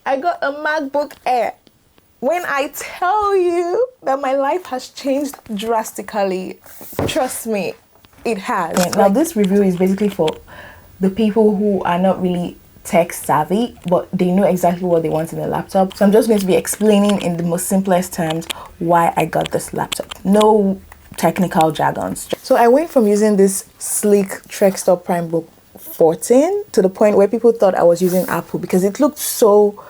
I got a MacBook Air. When I tell you that my life has changed drastically, trust me, it has. Now, this review is basically for the people who are not really tech savvy, but they know exactly what they want in a laptop. So I'm just going to be explaining in the most simplest terms why I got this laptop. No technical jargons. So I went from using this sleek Trekstop PrimeBook 14 to the point where people thought I was using Apple because it looked so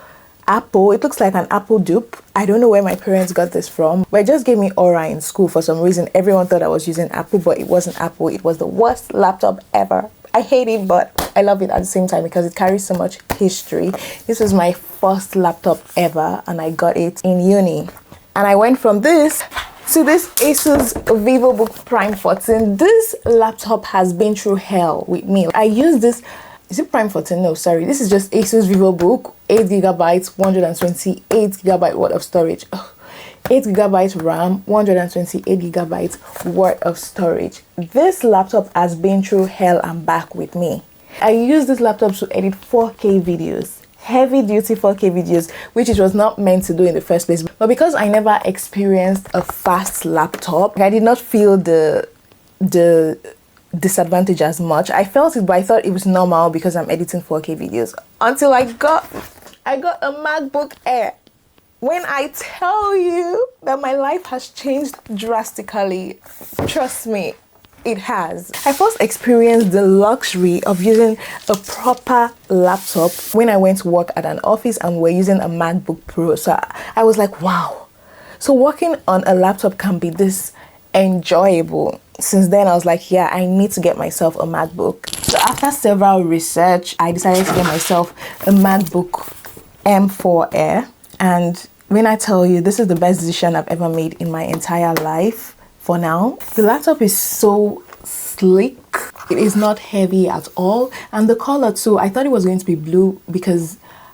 Apple. It looks like an Apple dupe. I don't know where my parents got this from, but it just gave me aura in school for some reason. Everyone thought I was using Apple, but it wasn't Apple. It was the worst laptop ever. I hate it, but I love it at the same time because it carries so much history. This was my first laptop ever, and I got it in uni. And I went from this to this Asus VivoBook Prime 14. This laptop has been through hell with me. I use this. Is it Prime 14? No, sorry. This is just Asus VivoBook, 8GB, 128GB worth of storage. 8GB RAM, 128GB worth of storage. This laptop has been through hell and back with me. I use this laptop to edit 4K videos, heavy duty 4K videos, which it was not meant to do in the first place. But because I never experienced a fast laptop, I did not feel the disadvantage as much. I felt it, but I thought it was normal because I'm editing 4K videos until I got a MacBook Air. When I tell you that my life has changed drastically, trust me, it has. I first experienced the luxury of using a proper laptop when I went to work at an office and we're using a MacBook Pro. So I was like, wow. So working on a laptop can be this enjoyable. Since then, I was like, yeah, I need to get myself a MacBook. So after several research, I decided to get myself a MacBook M4 Air. And when I tell you, this is the best decision I've ever made in my entire life for now. The laptop is so sleek. It is not heavy at all. And the color too, I thought it was going to be blue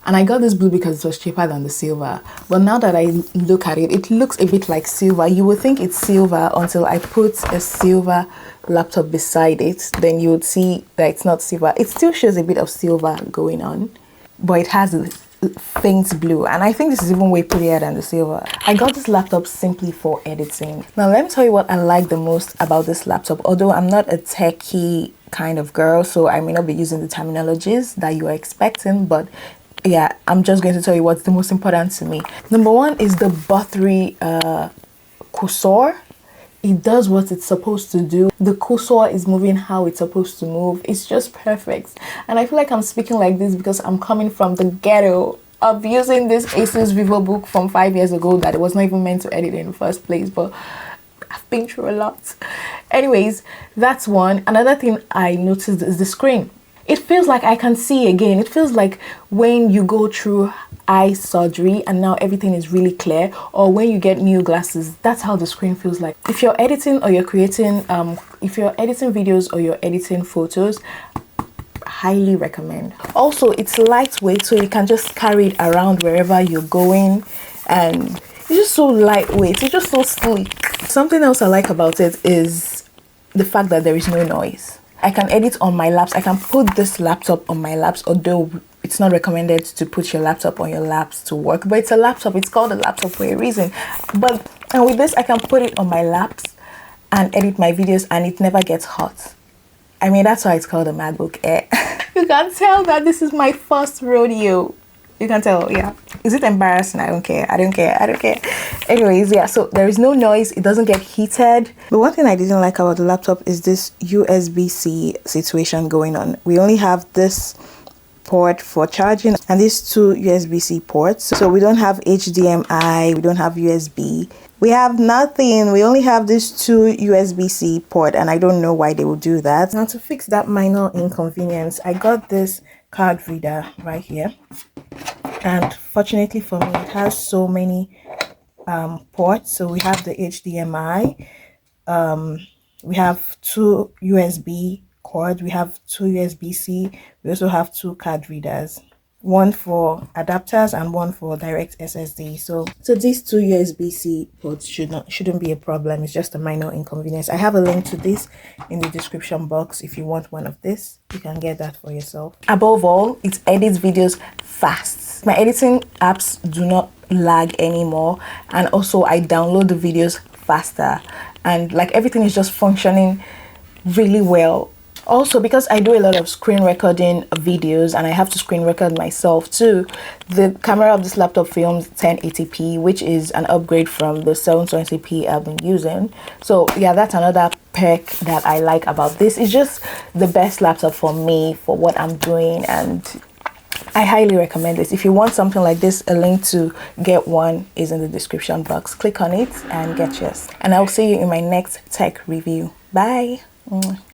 and I got this blue because it was cheaper than the silver. But now that I look at it, it looks a bit like silver. You would think it's silver until I put a silver laptop beside it. Then you would see that it's not silver. It still shows a bit of silver going on, but it has a faint blue, and I think this is even way prettier than the silver. I got this laptop simply for editing. Now let me tell you what I like the most about this laptop. Although I'm not a techie kind of girl, so I may not be using the terminologies that you are expecting, but yeah, I'm just going to tell you what's the most important to me. Number one is the buttery cursor. It does what it's supposed to do. The cursor is moving how it's supposed to move. It's just perfect. And I feel like I'm speaking like this because I'm coming from the ghetto of using this Asus VivoBook from 5 years ago that it was not even meant to edit in the first place, but I've been through a lot. Anyways, that's one. Another thing I noticed is the screen. It feels like I can see again. It feels like when you go through eye surgery and now everything is really clear, or when you get new glasses. That's how the screen feels like. If you're editing or you're creating, if you're editing videos or you're editing photos, highly recommend. Also, it's lightweight, so you can just carry it around wherever you're going, and it's just so lightweight. It's just so sleek. Something else I like about it is the fact that there is no noise. I can edit on my laps. I can put this laptop on my laps, although it's not recommended to put your laptop on your laps to work, but it's a laptop. It's called a laptop for a reason. And with this, I can put it on my laps and edit my videos, and it never gets hot. I mean, that's why it's called a MacBook Air. You can tell that this is my first rodeo. You can tell, yeah. Is it embarrassing? I don't care. I don't care. I don't care. Anyways, yeah, so there is no noise. It doesn't get heated. But one thing I didn't like about the laptop is this USB-C situation going on. We only have this port for charging and these two USB-C ports. So we don't have HDMI, we don't have USB. We have nothing. We only have these two USB-C port, and I don't know why they would do that. Now to fix that minor inconvenience, I got this card reader right here. And fortunately for me, it has so many ports. So we have the HDMI, we have two USB cords, we have two USB-C, we also have two card readers. one for adapters and one for direct SSD. So these two USB-C ports shouldn't be a problem. It's just a minor inconvenience. I have a link to this in the description box. If you want one of this, you can get that for yourself. Above all, it edits videos fast. My editing apps do not lag anymore, and also I download the videos faster, and like everything is just functioning really well. Also, because I do a lot of screen recording videos and I have to screen record myself too, the camera of this laptop films 1080p, which is an upgrade from the 720p I've been using. So yeah, that's another perk that I like about this. It's just the best laptop for me for what I'm doing, and I highly recommend this. If you want something like this, a link to get one is in the description box. Click on it and get yours. And I'll see you in my next tech review. Bye.